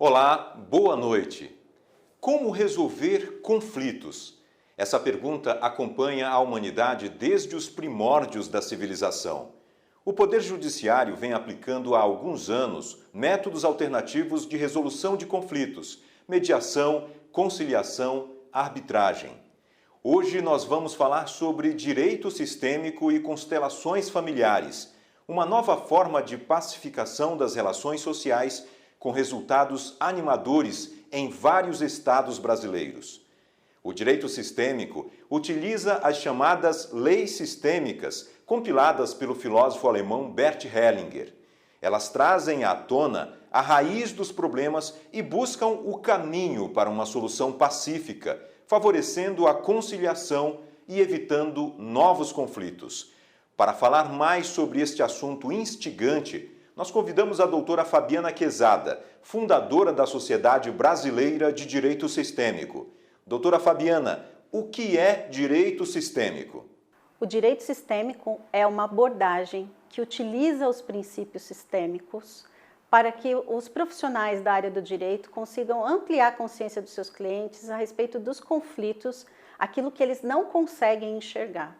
Olá, boa noite. Como resolver conflitos? Essa pergunta acompanha a humanidade desde os primórdios da civilização. O Poder Judiciário vem aplicando há alguns anos métodos alternativos de resolução de conflitos, mediação, conciliação, arbitragem. Hoje nós vamos falar sobre direito sistêmico e constelações familiares, uma nova forma de pacificação das relações sociais com resultados animadores em vários estados brasileiros. O direito sistêmico utiliza as chamadas leis sistêmicas, compiladas pelo filósofo alemão Bert Hellinger. Elas trazem à tona a raiz dos problemas e buscam o caminho para uma solução pacífica, favorecendo a conciliação e evitando novos conflitos. Para falar mais sobre este assunto instigante, nós convidamos a doutora Fabiana Quezada, fundadora da Sociedade Brasileira de Direito Sistêmico. Doutora Fabiana, o que é direito sistêmico? O direito sistêmico é uma abordagem que utiliza os princípios sistêmicos para que os profissionais da área do direito consigam ampliar a consciência dos seus clientes a respeito dos conflitos, aquilo que eles não conseguem enxergar.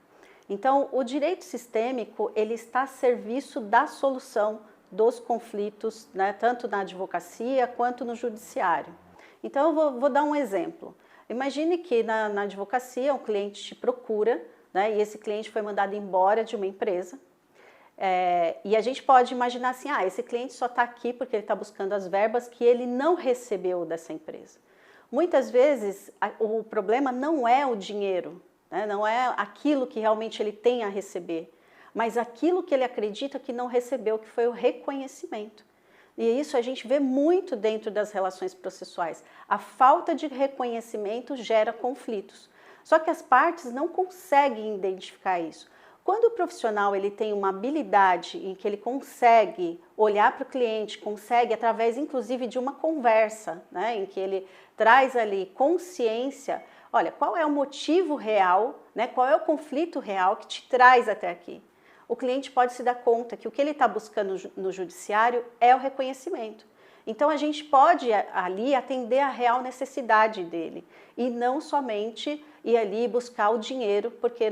Então, o direito sistêmico, ele está a serviço da solução dos conflitos, né, tanto na advocacia quanto no judiciário. Então, eu vou dar um exemplo. Imagine que na advocacia um cliente te procura, né, e esse cliente foi mandado embora de uma empresa. E a gente pode imaginar assim, esse cliente só está aqui porque ele está buscando as verbas que ele não recebeu dessa empresa. Muitas vezes, o problema não é o dinheiro, né, não é aquilo que realmente ele tem a receber, mas aquilo que ele acredita que não recebeu, que foi o reconhecimento. E isso a gente vê muito dentro das relações processuais. A falta de reconhecimento gera conflitos. Só que as partes não conseguem identificar isso. Quando o profissional ele tem uma habilidade em que ele consegue olhar para o cliente, consegue, através inclusive de uma conversa, né, em que ele traz ali consciência, olha, qual é o motivo real, né, qual é o conflito real que te traz até aqui? O cliente pode se dar conta que o que ele está buscando no judiciário é o reconhecimento. Então, a gente pode ali atender a real necessidade dele e não somente ir ali buscar o dinheiro, porque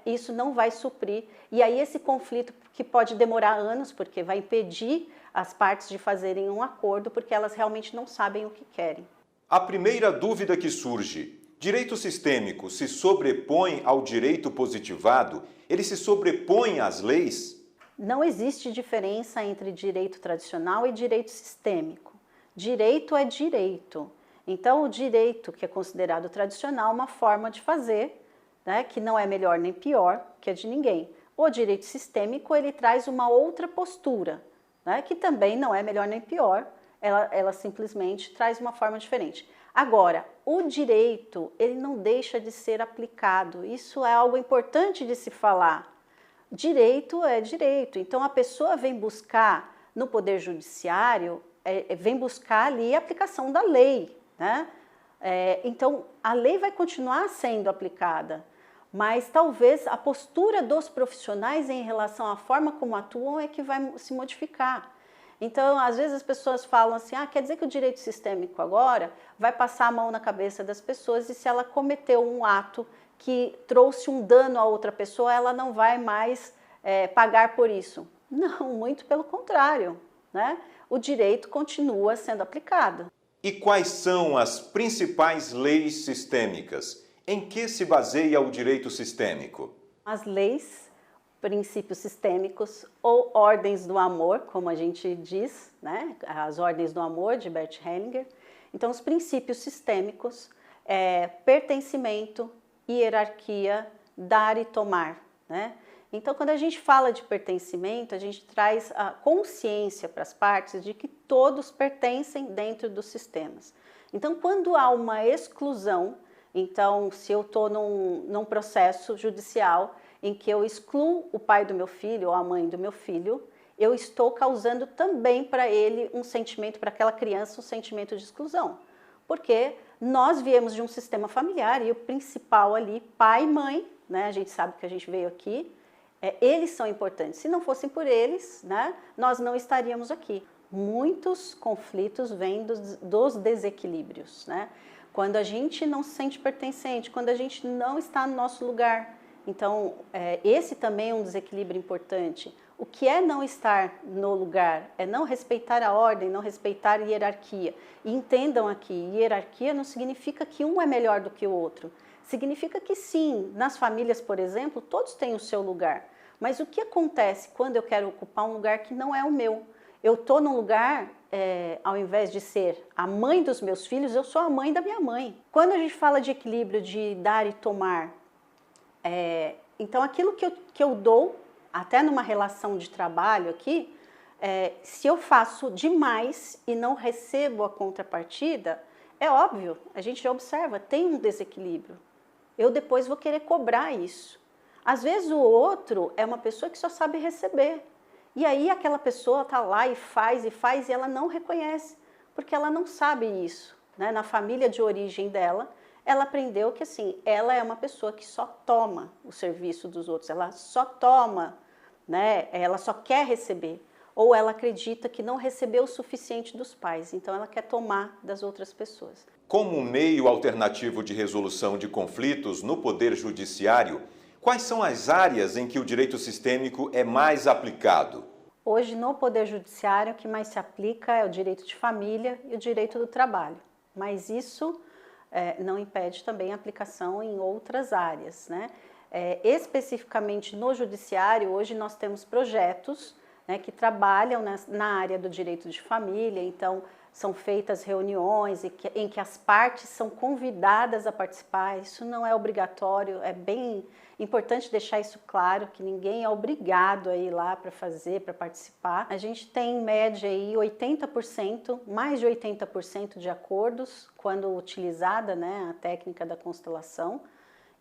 isso não vai suprir. E aí esse conflito que pode demorar anos, porque vai impedir as partes de fazerem um acordo, porque elas realmente não sabem o que querem. A primeira dúvida que surge: direito sistêmico se sobrepõe ao direito positivado? Ele se sobrepõe às leis? Não existe diferença entre direito tradicional e direito sistêmico. Direito é direito. Então, o direito que é considerado tradicional é uma forma de fazer, né, que não é melhor nem pior que a de ninguém. O direito sistêmico, ele traz uma outra postura, né, que também não é melhor nem pior, ela simplesmente traz uma forma diferente. Agora, o direito, ele não deixa de ser aplicado. Isso é algo importante de se falar. Direito é direito. Então, a pessoa vem buscar no Poder Judiciário, vem buscar ali a aplicação da lei, né? Então, a lei vai continuar sendo aplicada, mas talvez a postura dos profissionais em relação à forma como atuam é que vai se modificar. Então, às vezes as pessoas falam assim, quer dizer que o direito sistêmico agora vai passar a mão na cabeça das pessoas e se ela cometeu um ato que trouxe um dano a outra pessoa, ela não vai mais pagar por isso. Não, muito pelo contrário, né? O direito continua sendo aplicado. E quais são as principais leis sistêmicas? Em que se baseia o direito sistêmico? As leis, princípios sistêmicos ou ordens do amor, como a gente diz, né? As ordens do amor de Bert Hellinger. Então, os princípios sistêmicos é pertencimento, hierarquia, dar e tomar, né? Então, quando a gente fala de pertencimento, a gente traz a consciência para as partes de que todos pertencem dentro dos sistemas. Então, quando há uma exclusão, então, se eu estou num processo judicial em que eu excluo o pai do meu filho ou a mãe do meu filho, eu estou causando também para ele um sentimento, para aquela criança, um sentimento de exclusão. Porque nós viemos de um sistema familiar e o principal ali, pai e mãe, né? A gente sabe que a gente veio aqui, eles são importantes. Se não fossem por eles, né, nós não estaríamos aqui. Muitos conflitos vêm dos desequilíbrios, né? Quando a gente não se sente pertencente, quando a gente não está no nosso lugar. Então, esse também é um desequilíbrio importante. O que é não estar no lugar? É não respeitar a ordem, não respeitar a hierarquia. E entendam aqui, hierarquia não significa que um é melhor do que o outro. Significa que sim, nas famílias, por exemplo, todos têm o seu lugar. Mas o que acontece quando eu quero ocupar um lugar que não é o meu? Eu estou num lugar, ao invés de ser a mãe dos meus filhos, eu sou a mãe da minha mãe. Quando a gente fala de equilíbrio, de dar e tomar, então aquilo que eu dou, até numa relação de trabalho aqui, se eu faço demais e não recebo a contrapartida, é óbvio, a gente já observa, tem um desequilíbrio. Eu depois vou querer cobrar isso. Às vezes o outro é uma pessoa que só sabe receber. E aí aquela pessoa está lá e faz e ela não reconhece, porque ela não sabe isso, né? Na família de origem dela, ela aprendeu que assim, ela é uma pessoa que só toma o serviço dos outros, ela só toma, né? Ela só quer receber. Ou ela acredita que não recebeu o suficiente dos pais, então ela quer tomar das outras pessoas. Como meio alternativo de resolução de conflitos no Poder Judiciário, quais são as áreas em que o direito sistêmico é mais aplicado? Hoje, no Poder Judiciário, o que mais se aplica é o direito de família e o direito do trabalho. Mas isso não impede também a aplicação em outras áreas, né? Especificamente no Judiciário, hoje nós temos projetos, né, que trabalham na área do direito de família, então são feitas reuniões em que as partes são convidadas a participar. Isso não é obrigatório, é bem importante deixar isso claro, que ninguém é obrigado a ir lá para fazer, para participar. A gente tem em média aí 80%, mais de 80% de acordos quando utilizada, né, a técnica da constelação.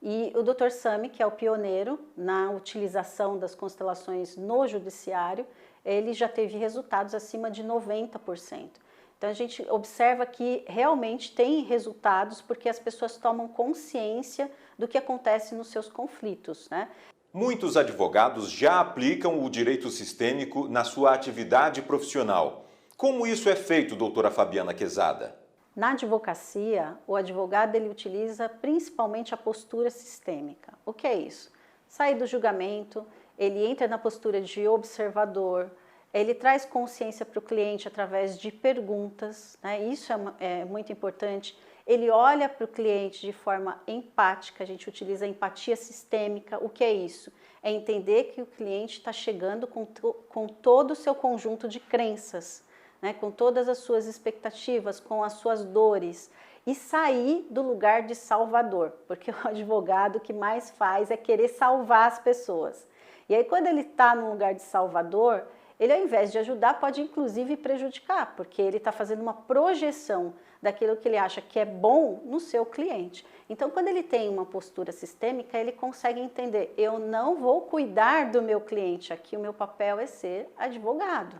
E o Dr. Sami, que é o pioneiro na utilização das constelações no judiciário, ele já teve resultados acima de 90%. Então a gente observa que realmente tem resultados porque as pessoas tomam consciência do que acontece nos seus conflitos, né? Muitos advogados já aplicam o direito sistêmico na sua atividade profissional. Como isso é feito, doutora Fabiana Quezada? Na advocacia, o advogado ele utiliza principalmente a postura sistêmica. O que é isso? Sai do julgamento, ele entra na postura de observador, ele traz consciência para o cliente através de perguntas, né? Isso é muito importante. Ele olha para o cliente de forma empática, a gente utiliza a empatia sistêmica. O que é isso? É entender que o cliente está chegando com todo o seu conjunto de crenças, né, com todas as suas expectativas, com as suas dores, e sair do lugar de salvador, porque o advogado o que mais faz é querer salvar as pessoas. E aí quando ele está no lugar de salvador, ele ao invés de ajudar pode inclusive prejudicar, porque ele está fazendo uma projeção daquilo que ele acha que é bom no seu cliente. Então quando ele tem uma postura sistêmica, ele consegue entender, eu não vou cuidar do meu cliente aqui, o meu papel é ser advogado.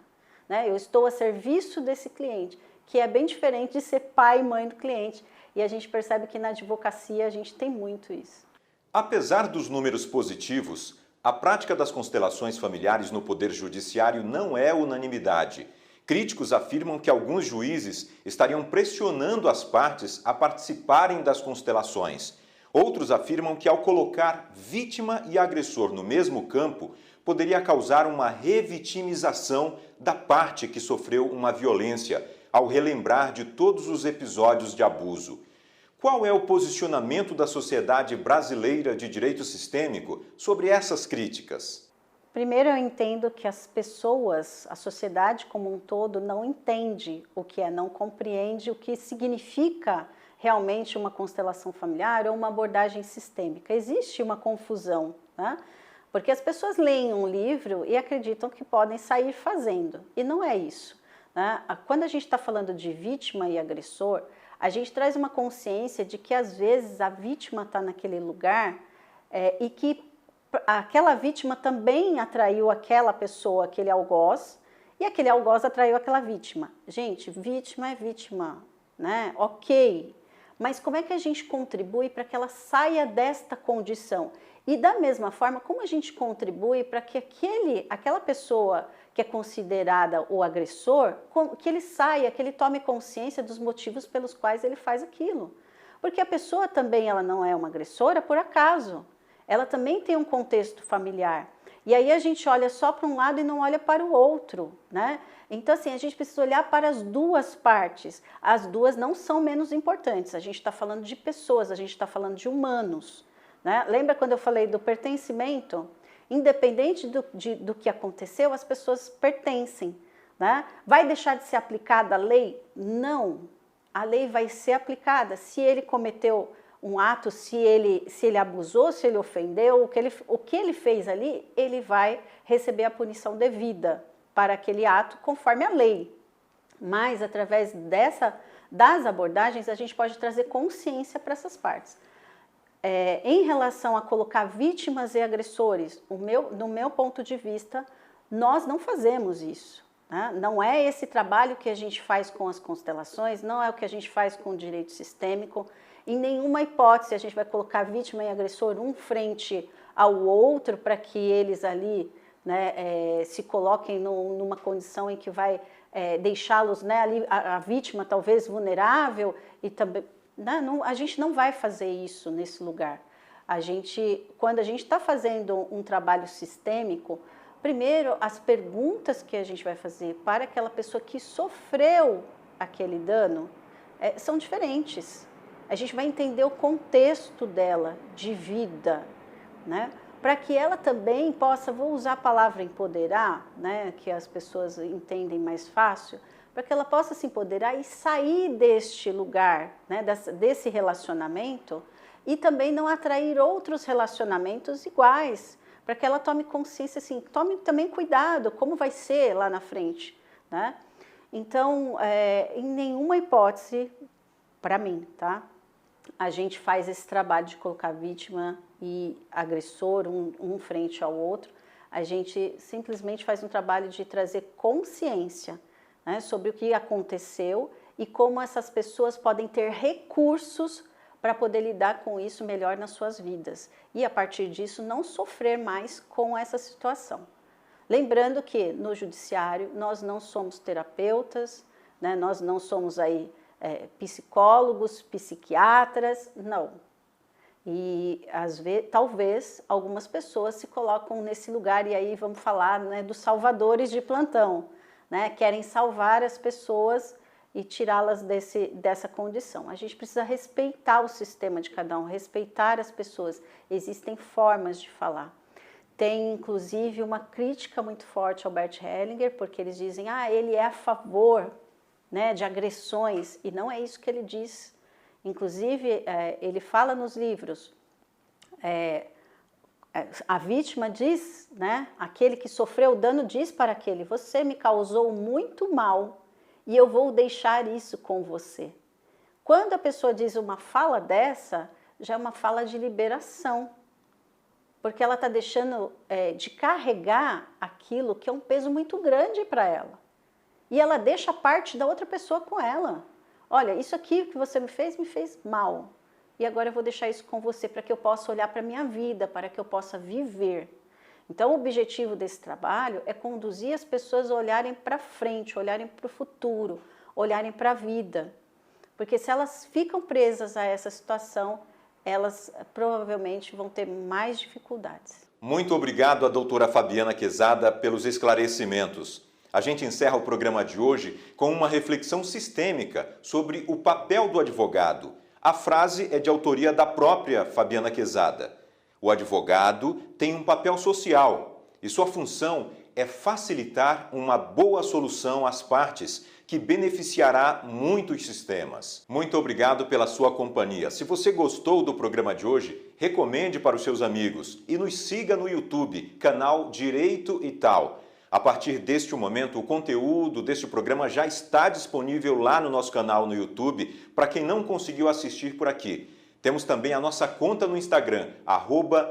Eu estou a serviço desse cliente, que é bem diferente de ser pai e mãe do cliente. E a gente percebe que na advocacia a gente tem muito isso. Apesar dos números positivos, a prática das constelações familiares no Poder Judiciário não é unanimidade. Críticos afirmam que alguns juízes estariam pressionando as partes a participarem das constelações. Outros afirmam que ao colocar vítima e agressor no mesmo campo, poderia causar uma revitimização da parte que sofreu uma violência, ao relembrar de todos os episódios de abuso. Qual é o posicionamento da Sociedade Brasileira de Direito Sistêmico sobre essas críticas? Primeiro, eu entendo que as pessoas, a sociedade como um todo, não entende o que é, não compreende o que significa realmente uma constelação familiar ou uma abordagem sistêmica. Existe uma confusão, né? Porque as pessoas leem um livro e acreditam que podem sair fazendo, e não é isso, né? Quando a gente está falando de vítima e agressor, a gente traz uma consciência de que às vezes a vítima está naquele lugar e que aquela vítima também atraiu aquela pessoa, aquele algoz, e aquele algoz atraiu aquela vítima. Gente, vítima é vítima, né? Ok, mas como é que a gente contribui para que ela saia desta condição E da mesma forma, como a gente contribui para que aquela pessoa que é considerada o agressor, que ele saia, que ele tome consciência dos motivos pelos quais ele faz aquilo. Porque a pessoa também ela não é uma agressora por acaso. Ela também tem um contexto familiar. E aí a gente olha só para um lado e não olha para o outro, né? Então, assim, a gente precisa olhar para as duas partes. As duas não são menos importantes. A gente está falando de pessoas, a gente está falando de humanos, né? Lembra quando eu falei do pertencimento? Independente do que aconteceu, as pessoas pertencem, né? Vai deixar de ser aplicada a lei? Não. A lei vai ser aplicada. Se ele cometeu um ato, se ele abusou, se ele ofendeu, o que ele fez ali, ele vai receber a punição devida para aquele ato conforme a lei. Mas através das abordagens a gente pode trazer consciência para essas partes. Em relação a colocar vítimas e agressores, no meu ponto de vista, nós não fazemos isso. Né? Não é esse trabalho que a gente faz com as constelações, não é o que a gente faz com o direito sistêmico. Em nenhuma hipótese a gente vai colocar vítima e agressor um frente ao outro para que eles ali, né, se coloquem numa condição em que vai deixá-los, né, ali, a vítima talvez vulnerável e também... Não, a gente não vai fazer isso nesse lugar. Quando a gente está fazendo um trabalho sistêmico, primeiro, as perguntas que a gente vai fazer para aquela pessoa que sofreu aquele dano são diferentes. A gente vai entender o contexto dela, de vida, né? Para que ela também possa, vou usar a palavra empoderar, né, que as pessoas entendem mais fácil, para que ela possa se empoderar e sair deste lugar, né, desse relacionamento, e também não atrair outros relacionamentos iguais, para que ela tome consciência, assim, tome também cuidado, como vai ser lá na frente, né? Então, em nenhuma hipótese, para mim, tá? A gente faz esse trabalho de colocar vítima e agressor um frente ao outro, a gente simplesmente faz um trabalho de trazer consciência, né, sobre o que aconteceu e como essas pessoas podem ter recursos para poder lidar com isso melhor nas suas vidas e, a partir disso, não sofrer mais com essa situação. Lembrando que no judiciário nós não somos terapeutas, né, nós não somos aí psicólogos, psiquiatras, não. E talvez algumas pessoas se colocam nesse lugar, e aí vamos falar, né, dos salvadores de plantão, né, querem salvar as pessoas e tirá-las dessa condição. A gente precisa respeitar o sistema de cada um, respeitar as pessoas. Existem formas de falar. Tem, inclusive, uma crítica muito forte ao Bert Hellinger, porque eles dizem, ele é a favor, né, de agressões, e não é isso que ele diz. Inclusive, ele fala nos livros, a vítima diz, né, aquele que sofreu o dano diz para aquele, você me causou muito mal e eu vou deixar isso com você. Quando a pessoa diz uma fala dessa, já é uma fala de liberação, porque ela está deixando de carregar aquilo que é um peso muito grande para ela. E ela deixa parte da outra pessoa com ela. Olha, isso aqui que você me fez mal. E agora eu vou deixar isso com você para que eu possa olhar para a minha vida, para que eu possa viver. Então, o objetivo desse trabalho é conduzir as pessoas a olharem para frente, olharem para o futuro, olharem para a vida. Porque se elas ficam presas a essa situação, elas provavelmente vão ter mais dificuldades. Muito obrigado à doutora Fabiana Quezada pelos esclarecimentos. A gente encerra o programa de hoje com uma reflexão sistêmica sobre o papel do advogado. A frase é de autoria da própria Fabiana Quezada. O advogado tem um papel social e sua função é facilitar uma boa solução às partes, que beneficiará muitos sistemas. Muito obrigado pela sua companhia. Se você gostou do programa de hoje, recomende para os seus amigos e nos siga no YouTube, canal Direito e Tal. A partir deste momento, o conteúdo deste programa já está disponível lá no nosso canal no YouTube, para quem não conseguiu assistir por aqui. Temos também a nossa conta no Instagram,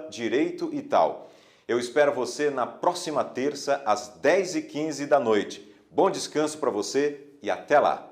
@direitoetal. Eu espero você na próxima terça, às 10h15 da noite. Bom descanso para você e até lá!